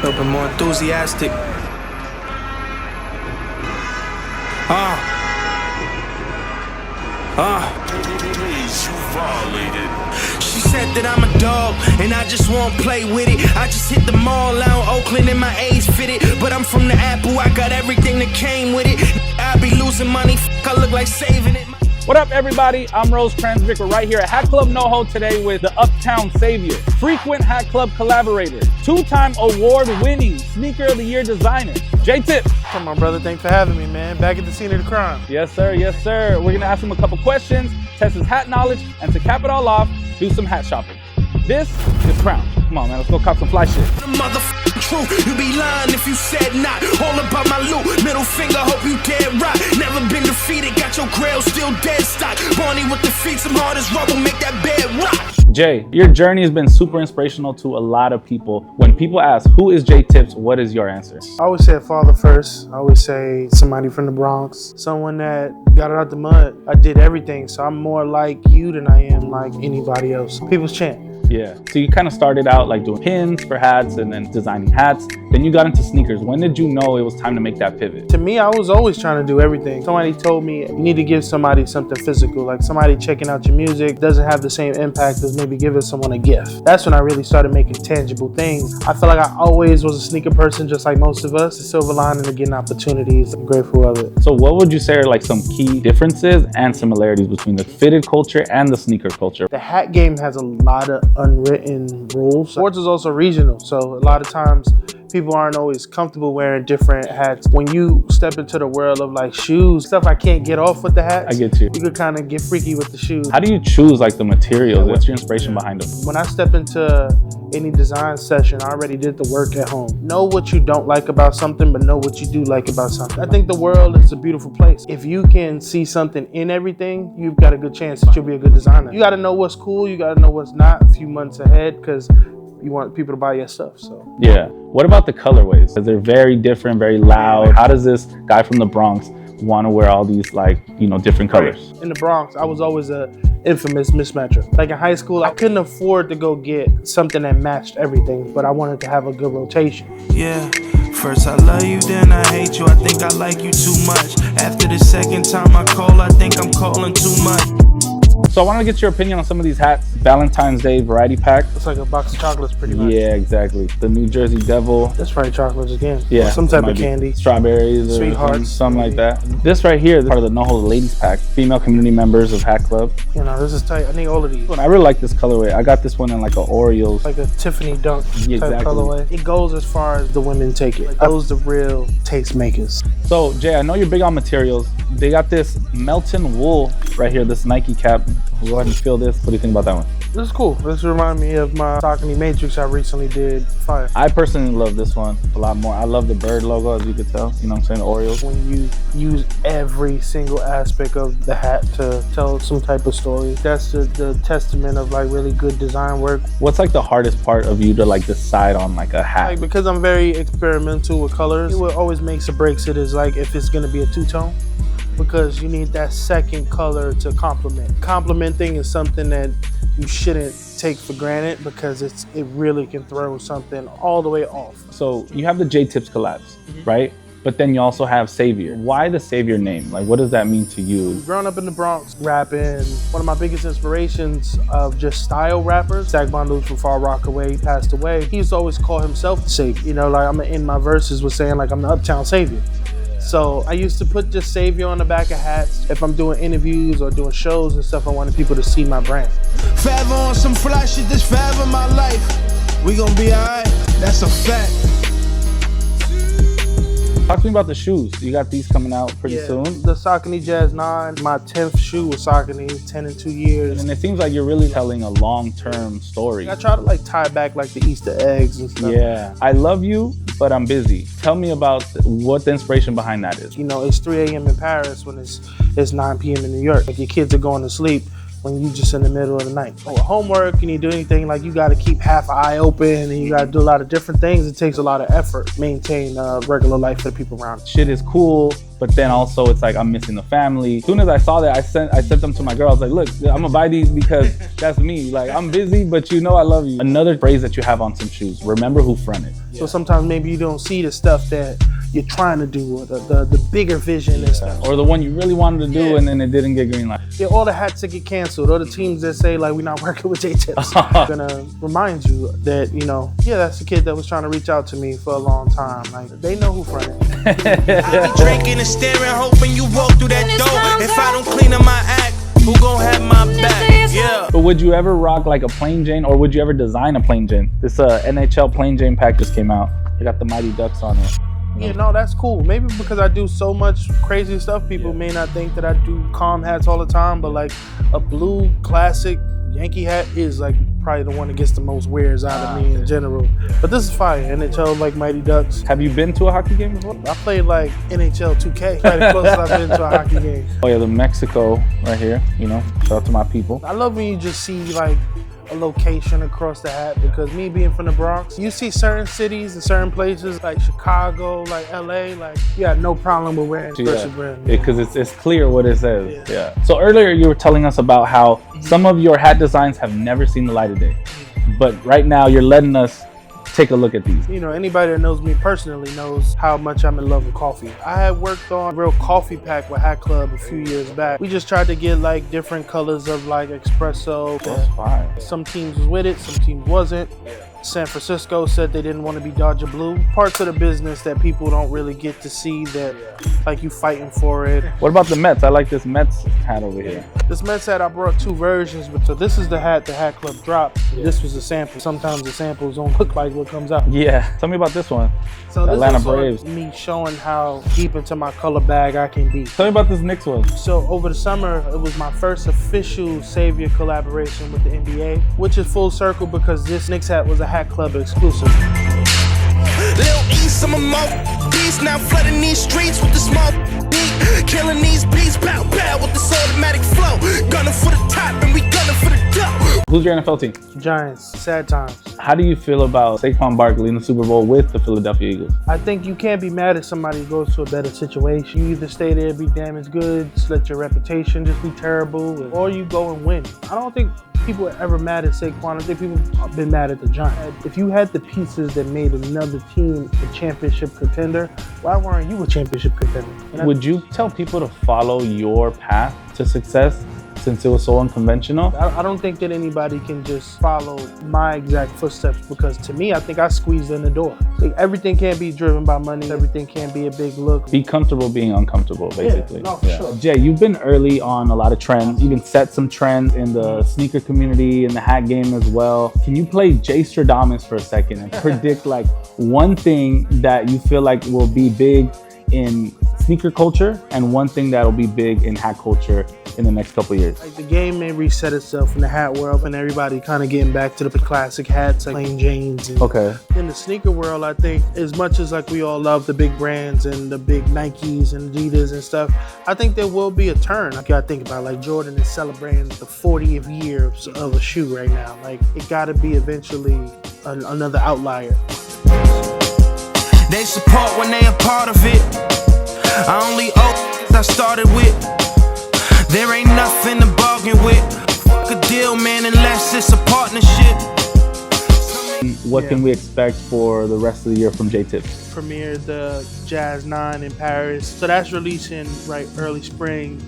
A little bit more enthusiastic. She said that I'm a dog, and I just won't play with it. I just hit the mall out in Oakland and my A's fitted. But I'm from the Apple, I got everything that came with it. I be losing money, I look like saving it. What up, everybody? I'm Rose Transvic. We're right here at Hat Club NoHo today with the Uptown Savior, frequent Hat Club collaborator, two-time award-winning Sneaker of the Year designer, J-Tip. Come on, brother. Thanks for having me, man. Back at the scene of the crime. Yes, sir. Yes, sir. We're going to ask him a couple questions, test his hat knowledge, and to cap it all off, do some hat shopping. This is Crown. Come on, man. Let's go cop some fly shit. The motherfucking truth. You be lying if you said not. All about my loot. Middle finger, hope you dead right. Never been defeated. Got your grail still dead stock. Barney with the feet, some hard as rubble. Make that bed rock. Jay, your journey has been super inspirational to a lot of people. When people ask, who is J-Tips, what is your answer? I always say a father first. I always say somebody from the Bronx. Someone that got it out the mud. I did everything, so I'm more like you than I am like anybody else. People's champ. Yeah, so you kind of started out like doing pins for hats and then designing hats. Then you got into sneakers. When did you know it was time to make that pivot? To me, I was always trying to do everything. Somebody told me you need to give somebody something physical, like somebody checking out your music doesn't have the same impact as maybe giving someone a gift. That's when I really started making tangible things. I feel like I always was a sneaker person, just like most of us. The silver lining of getting opportunities. I'm grateful of it. So what would you say are like some key differences and similarities between the fitted culture and the sneaker culture? The hat game has a lot of unwritten rules. Sports is also regional, so a lot of times people aren't always comfortable wearing different hats. When you step into the world of like shoes, stuff I can't get off with the hats, I get you. You could kind of get freaky with the shoes. How do you choose like the materials? What's your inspiration behind them? When I step into any design session, I already did the work at home. Know what you don't like about something, but know what you do like about something. I think the world is a beautiful place. If you can see something in everything, you've got a good chance that you'll be a good designer. You got to know what's cool, you got to know what's not a few months ahead, because you want people to buy your stuff. So yeah. What about the colorways? Because they're very different, very loud. How does this guy from the Bronx want to wear all these like, you know, different colors? In the Bronx, I was always a infamous mismatcher. Like in high school, I couldn't afford to go get something that matched everything, but I wanted to have a good rotation. Yeah. First I love you, then I hate you. I think I like you too much. After the second time I call, I think I'm calling too much. So I want to get your opinion on some of these hats. Valentine's Day variety pack. It's like a box of chocolates pretty much. Yeah, exactly. The New Jersey Devil. That's probably chocolates again. Yeah. Some type of candy. Strawberries or sweethearts. Something like that. This right here is part of the NoHo Ladies Pack. Female community members of Hat Club. You know, this is tight. I need all of these. I really like this colorway. I got this one in like a Oreos. Like a Tiffany Dunk type colorway. It goes as far as the women take it. Like those the real taste makers. So Jay, I know you're big on materials. They got this Melton wool right here, this Nike cap. Go ahead and feel this. What do you think about that one? This is cool. This reminds me of my Suacony Matrix I recently did. Fire. I personally love this one a lot more. I love the bird logo, as you could tell. You know what I'm saying? The Orioles. When you use every single aspect of the hat to tell some type of story, that's the testament of like really good design work. What's like the hardest part of you to like decide on like a hat? Like, because I'm very experimental with colors, what always makes or breaks it is like if it's gonna be a two-tone, because you need that second color to complement. Complementing is something that you shouldn't take for granted because it really can throw something all the way off. So you have the J-Tips collabs, right? But then you also have Savior. Why the Savior name? Like, what does that mean to you? Growing up in the Bronx, rapping, one of my biggest inspirations of just style rappers, Zach Bondage from Far Rockaway, he passed away. He used to always call himself the Savior. You know, like I'm in my verses was saying like I'm the Uptown Savior. So I used to put just Savior on the back of hats. If I'm doing interviews or doing shows and stuff, I wanted people to see my brand. Forever on some fly shit, this forever my life. We gonna be alright, that's a fact. Talk to me about the shoes. You got these coming out pretty soon. The Suacony Jazz 9, my 10th shoe was Suacony, 10 in 2 years. And it seems like you're really telling a long-term story. I try to like tie back like the Easter eggs and stuff. Yeah. I love you, but I'm busy. Tell me about what the inspiration behind that is. You know, it's 3 a.m. in Paris when it's 9 p.m. in New York. Like your kids are going to sleep. when you just in the middle of the night. Or homework and you do anything, like you gotta keep half an eye open and you gotta do a lot of different things. It takes a lot of effort to maintain regular life for the people around you. Shit is cool, but then also it's like I'm missing the family. As soon as I saw that, I sent them to my girl. I was like, look, I'm gonna buy these because that's me. Like, I'm busy, but you know I love you. Another phrase that you have on some shoes, remember who fronted. So sometimes maybe you don't see the stuff that you're trying to do, or the bigger vision and stuff. Or the one you really wanted to do and then it didn't get green light. Yeah, all the hats that get canceled, or the teams that say like we're not working with J-Tips. I'm gonna remind you that, you know, yeah, that's the kid that was trying to reach out to me for a long time. Like, they know who fronted. I be drinking and staring, hoping you walk through that door. If I don't clean up my act, who gon' have my back? Yeah. But would you ever rock like a plain Jane, or would you ever design a plain Jane? This NHL plain Jane pack just came out. They got the Mighty Ducks on it. Yeah, no, that's cool. Maybe because I do so much crazy stuff, people may not think that I do calm hats all the time, but like a blue classic Yankee hat is like probably the one that gets the most wears out of me in general. But this is fire. NHL, like Mighty Ducks. Have you been to a hockey game before? I played like NHL 2K, probably the closest I've been to a hockey game. Oh yeah, the Mexico right here, you know, shout out to my people. I love when you just see like a location across the hat, because me being from the Bronx, you see certain cities and certain places like Chicago, like LA, like you got no problem with wearing special brand. Because it's clear what it says. Yeah. So earlier you were telling us about how some of your hat designs have never seen the light of day, but right now you're letting us take a look at these. You know, anybody that knows me personally knows how much I'm in love with coffee. I had worked on a real coffee pack with Hat Club a few years back. We just tried to get like different colors of like espresso. That's fine. Some teams was with it, some teams wasn't. San Francisco said they didn't want to be Dodger Blue. Parts of the business that people don't really get to see, that like you fighting for it. What about the Mets? I like this Mets hat over here. This Mets hat, I brought two versions, but so this is the hat the Hat Club dropped. This was a sample. Sometimes the samples don't look like what comes out. Yeah, tell me about this one. So the this Atlanta is Braves. Me showing how deep into my color bag I can be. Tell me about this Knicks one. So over the summer, it was my first official Savior collaboration with the NBA, which is full circle because this Knicks hat was a Hat Club exclusive. Lil East, I'm a beast, now flooding these streets with the small beat, killing these beats, pow pow with this automatic flow, gunning for the top and we gunning for the dough. Who's your NFL team? Giants, sad times. How do you feel about Saquon Barkley in the Super Bowl with the Philadelphia Eagles? I think you can't be mad at somebody who goes to a better situation. You either stay there, be damaged goods, let your reputation just be terrible, or you go and win. I don't think people are ever mad at Saquon. I think people have been mad at the Giants. If you had the pieces that made another team a championship contender, why weren't you a championship contender? Would you tell people to follow your path to success since it was so unconventional? I don't think that anybody can just follow my exact footsteps, because to me, I think I squeezed in the door. Like, everything can't be driven by money. Everything can't be a big look. Be comfortable being uncomfortable, basically. Yeah, no, for sure. Jay, you've been early on a lot of trends. You even set some trends in the sneaker community and the hat game as well. Can you play Jay Stradamus for a second and predict like one thing that you feel like will be big in sneaker culture and one thing that'll be big in hat culture in the next couple of years? Like, the game may reset itself in the hat world, and everybody kind of getting back to the classic hats like plain Janes. And okay. In the sneaker world, I think as much as like we all love the big brands and the big Nikes and Adidas and stuff, I think there will be a turn. Like, you gotta think about like Jordan is celebrating the 40th year of a shoe right now. Like, it gotta be eventually another outlier. They support when they a part of it. I only owe I started with. There ain't nothing to bargain with. Fuck a deal, man, unless it's a partnership. What can we expect for the rest of the year from J-Tips? Premiered the Jazz 9 in Paris. So that's releasing right early spring.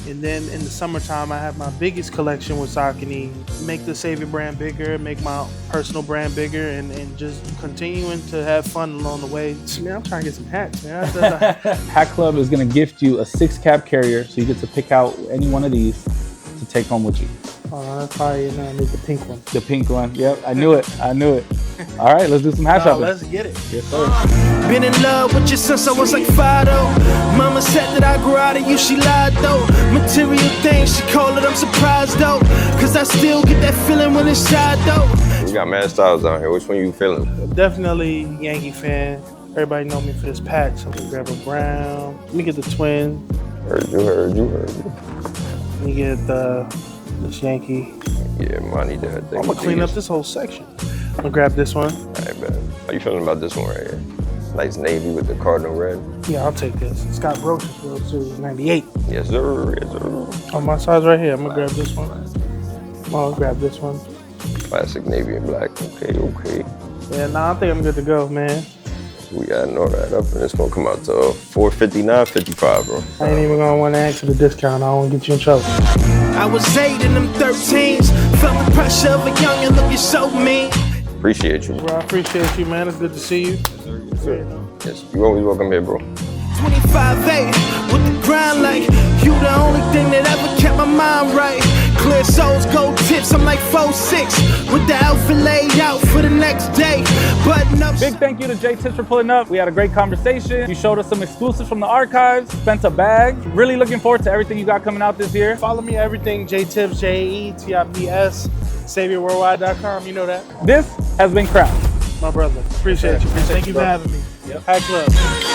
And then in the summertime, I have my biggest collection with Suacony. Make the Savior brand bigger, make my personal brand bigger, and just continuing to have fun along the way. Man, I'm trying to get some hats, man. Hat Club is going to gift you a 6-cap carrier, so you get to pick out any one of these to take home with you. That's probably make the pink one. The pink one, yep, I knew it. All right, let's do some hat shopping. Let's get it. Yes, sir. Been in love with you since I was like 5 though. Mama said that I grew out of you, she lied though. Material things, she called it, I'm surprised though. Cause I still get that feeling when it's shy though. We got mad styles out here. Which one you feeling? Definitely Yankee fan. Everybody know me for this patch. So I'm gonna grab a brown. Let me get the twin. Heard you. Let me get the This Yankee. Yeah, money that. I'm gonna clean up this whole section. I'm gonna grab this one. Alright, man. How you feeling about this one right here? Nice navy with the cardinal red. Yeah, I'll take this. It's got brooches for Series 98. Yes, sir. Yes, sir. On my size right here, I'm gonna grab this one. I'll grab this one. Classic navy and black. Okay, okay. Yeah, nah, I think I'm good to go, man. We adding all that up, and it's gonna come out to $459.55, bro. I ain't even gonna want to ask for the discount. I don't want to get you in trouble. I was 8 in them 13s. Felt the pressure of a youngin' looking so mean. Appreciate you. Bro, I appreciate you, man. It's good to see you. Yes, sir. Yes, you always welcome here, bro. 25-8 with the grind like you the only thing that ever kept my mind right. Clear souls, gold tips, I'm like 4'6" with the outfit laid out for the next day. Button up. Big thank you to J Tips for pulling up. We had a great conversation. You showed us some exclusives from the archives, spent a bag. Really looking forward to everything you got coming out this year. Follow me everything, JTips, JETIPS, SaviorWorldwide.com. You know that. This has been Craft. My brother. Appreciate you. Thank you for having me. Hat Club.